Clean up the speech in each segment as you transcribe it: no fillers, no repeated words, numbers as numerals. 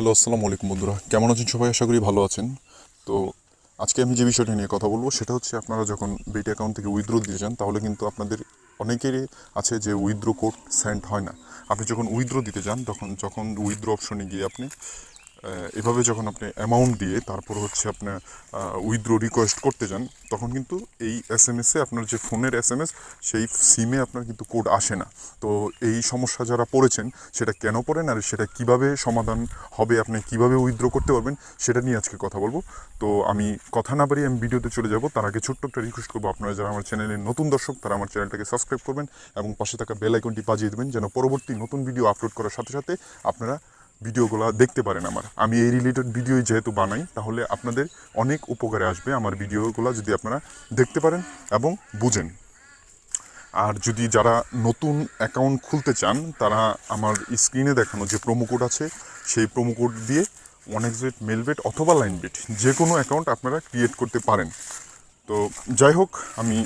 Hello, আসসালামু আলাইকুম বন্ধুরা। কেমন আছেন সবাই? আশা করি ভালো আছেন। তো আজকে আমি যে বিষয়টা নিয়ে কথা বলবো সেটা হচ্ছে, আপনারা যখন বিটি অ্যাকাউন্ট থেকে উইথড্র দিতে চান তাহলে কিন্তু আপনাদের অনেকেরই আছে যে উইথড্র কোড সেন্ড হয় না। আপনি যখন উইথড্র দিতে চান যখন উইথড্র অপশনে গিয়ে আপনি এভাবে যখন আপনি অ্যামাউন্ট দিয়ে তারপর হচ্ছে আপনার উইথড্র রিকোয়েস্ট করতে যান, তখন কিন্তু এই এসএমএসে আপনার যে ফোনের এসএমএস, সেই সিমে আপনার কিন্তু কোড আসে না। তো এই সমস্যা যারা পড়েছেন সেটা কেন পড়েন আর সেটা কিভাবে সমাধান হবে, আপনি কিভাবে উইথড্র করতে পারবেন সেটা নিয়ে আজকে কথা বলবো। তো আমি কথা না বাড়িয়ে আমি ভিডিওতে চলে যাব। তার আগে ছোট্ট একটা রিকোয়েস্ট করবো, আপনারা যারা আমার চ্যানেলের নতুন দর্শক তারা আমার চ্যানেলটাকে সাবস্ক্রাইব করবেন এবং পাশে থাকা বেল আইকনটি বাজিয়ে দেবেন, যেন পরবর্তী নতুন ভিডিও আপলোড করার সাথে সাথে আপনারা ভিডিওগুলো দেখতে পারেন। আমি এই রিলেটেড ভিডিওই যেহেতু বানাই, তাহলে আপনাদের অনেক উপকারে আসবে আমার ভিডিওগুলো যদি আপনারা দেখতে পারেন এবং বুঝেন। আর যদি যারা নতুন অ্যাকাউন্ট খুলতে চান, তারা আমার স্ক্রিনে দেখানো যে প্রোমো কোড আছে সেই প্রোমো কোড দিয়ে OneXBet, মেলবেট অথবা লাইনবেট যে কোনো অ্যাকাউন্ট আপনারা ক্রিয়েট করতে পারেন। তো যাই হোক, আমি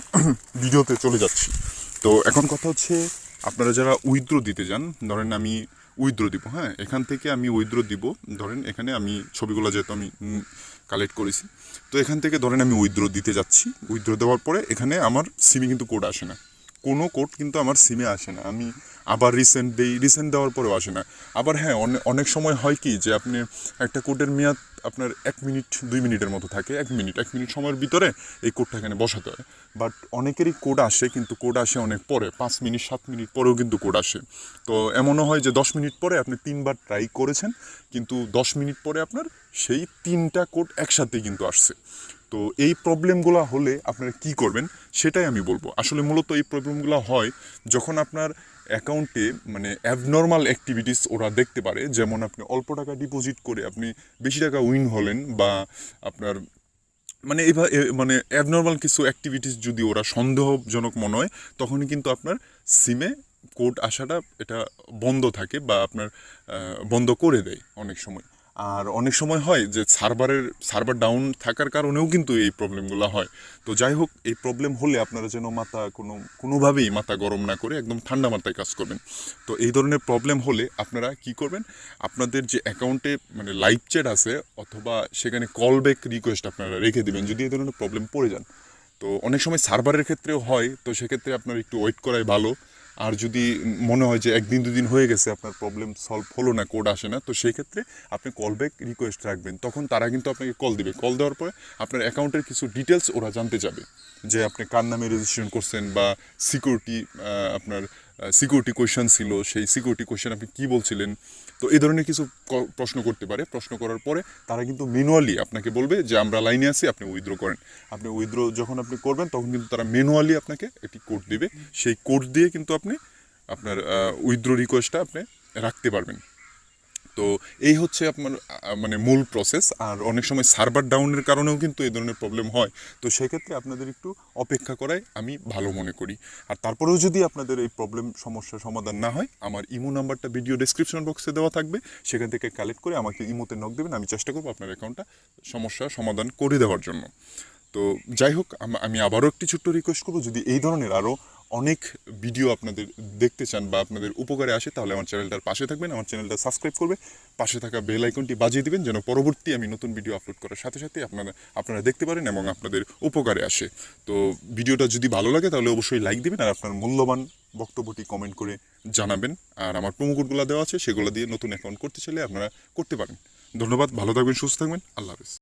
ভিডিওতে চলে যাচ্ছি। তো এখন কথা হচ্ছে, আপনারা যারা উইথড্র দিতে যান, ধরেন আমি উইথড্র দিব, হ্যাঁ, এখান থেকে আমি উইথড্র দিব। ধরেন এখানে আমি ছবিগুলো যেহেতু আমি কালেক্ট করেছি, তো এখান থেকে ধরেন আমি উইথড্র দিতে যাচ্ছি। উইথড্র দেওয়ার পরে এখানে আমার সিমে কিন্তু কোড আসে না, কোনো কোড কিন্তু আমার সিমে আসে না। আমি আবার রিসেন্ট দেওয়ার পরেও আসে না। আবার হ্যাঁ, অনেক সময় হয় কি যে আপনি একটা কোডের মেয়াদ আপনার 1 মিনিট 2 মিনিটের মতো থাকে। এক মিনিট সময়ের ভিতরে এই কোডটা এখানে বসাতে হয়। বাট অনেকেরই কোড আসে, কিন্তু কোড আসে অনেক পরে, 5 মিনিট 7 মিনিট পরেও কিন্তু কোড আসে। তো এমনও হয় যে 10 মিনিট পরে আপনি 3বার ট্রাই করেছেন, কিন্তু 10 মিনিট পরে আপনার সেই 3টা কোড একসাথেই কিন্তু আসছে। তো এই প্রবলেমগুলো হলে আপনারা কি করবেন সেটাই আমি বলবো। আসলে মূলত এই প্রবলেমগুলো হয় যখন আপনার অ্যাকাউন্টে মানে অ্যাবনর্মাল অ্যাক্টিভিটিস ওরা দেখতে পারে। যেমন আপনি অল্প টাকা ডিপোজিট করে আপনি বেশি টাকা উইন হলেন, বা আপনার মানে এভাবে মানে অ্যাবনর্মাল কিছু অ্যাক্টিভিটিস যদি ওরা সন্দেহজনক মনে হয়, তখনই কিন্তু আপনার সিমে কোড আসাটা এটা বন্ধ থাকে, বা আপনার বন্ধ করে দেয় অনেক সময়। আর অনেক সময় হয় যে সার্ভার ডাউন থাকার কারণেও কিন্তু এই প্রবলেমগুলো হয়। তো যাই হোক, এই প্রবলেম হলে আপনারা যেন কোনোভাবেই মাথা গরম না করে একদম ঠান্ডা মাথায় কাজ করবেন। তো এই ধরনের প্রবলেম হলে আপনারা কি করবেন, আপনাদের যে অ্যাকাউন্টে মানে লাইভ চ্যাট আছে অথবা সেখানে কল ব্যাক রিকোয়েস্ট আপনারা রেখে দিবেন যদি এই ধরনের প্রবলেম পড়ে যান। তো অনেক সময় সার্ভারের ক্ষেত্রেও হয়, তো সেক্ষেত্রে আপনার একটু ওয়েট করাই ভালো। আর যদি মনে হয় যে 1 দিন 2 দিন হয়ে গেছে আপনার প্রবলেম সলভ হলো না, কোড আসে না, তো সেই ক্ষেত্রে আপনি কল ব্যাক রিকোয়েস্ট রাখবেন। তখন তারা কিন্তু আপনাকে কল দিবে। কল দেওয়ার পরে আপনার অ্যাকাউন্টের কিছু ডিটেলস ওরা জানতে যাবে, যে আপনি কার নামে রেজিস্ট্রেশন করছেন, বা সিকিউরিটি আপনার সিকিউরিটি কোয়েশ্চেন ছিল, সেই সিকিউরিটি কোয়েশ্চেন আপনি কী বলছিলেন। তো এই ধরনের কিছু প্রশ্ন করতে পারে। প্রশ্ন করার পরে তারা কিন্তু ম্যানুয়ালি আপনাকে বলবে যে আমরা লাইনে আছি, আপনি উইথড্র করেন। আপনি উইথড্র যখন আপনি করবেন তখন কিন্তু তারা ম্যানুয়ালি আপনাকে একটি কোড দিবে। সেই কোড দিয়ে কিন্তু আপনি আপনার উইথড্র রিকোয়েস্টটা আপনি রাখতে পারবেন। তো এই হচ্ছে আপনার মানে মূল প্রসেস। আর অনেক সময় সার্ভার ডাউনের কারণেও কিন্তু এই ধরনের প্রবলেম হয়। তো সেক্ষেত্রে আপনাদের একটু অপেক্ষা করাই আমি ভালো মনে করি। আর তারপরেও যদি আপনাদের এই সমস্যার সমাধান না হয়, আমার ইমো নাম্বারটা ভিডিও ডেসক্রিপশন বক্সে দেওয়া থাকবে, সেখান থেকে কালেক্ট করে আমাকে ইমোতে নক দেবেন। আমি চেষ্টা করবো আপনার অ্যাকাউন্টটা সমস্যার সমাধান করে দেওয়ার জন্য। তো যাই হোক, আমি আবারও একটি ছোট্ট রিকোয়েস্ট করবো, যদি এই ধরনের আরও অনেক ভিডিও আপনাদের দেখতে চান বা আপনাদের উপকারে আসে, তাহলে আমার চ্যানেলটার পাশে থাকবেন, আমার চ্যানেলটা সাবস্ক্রাইব করবে, পাশে থাকা বেল আইকনটি বাজিয়ে দিবেন, যেন পরবর্তী আমি নতুন ভিডিও আপলোড করার সাথে সাথে আপনারা দেখতে পারেন এবং আপনাদের উপকারে আসে। তো ভিডিওটা যদি ভালো লাগে তাহলে অবশ্যই লাইক দিবেন, আর আপনার মূল্যবান বক্তব্যটি কমেন্ট করে জানাবেন। আর আমার প্রোমো কোডগুলো দেওয়া আছে, সেগুলো দিয়ে নতুন অ্যাকাউন্ট করতে চাইলে আপনারা করতে পারেন। ধন্যবাদ, ভালো থাকবেন, সুস্থ থাকবেন, আল্লাহ হাফেজ।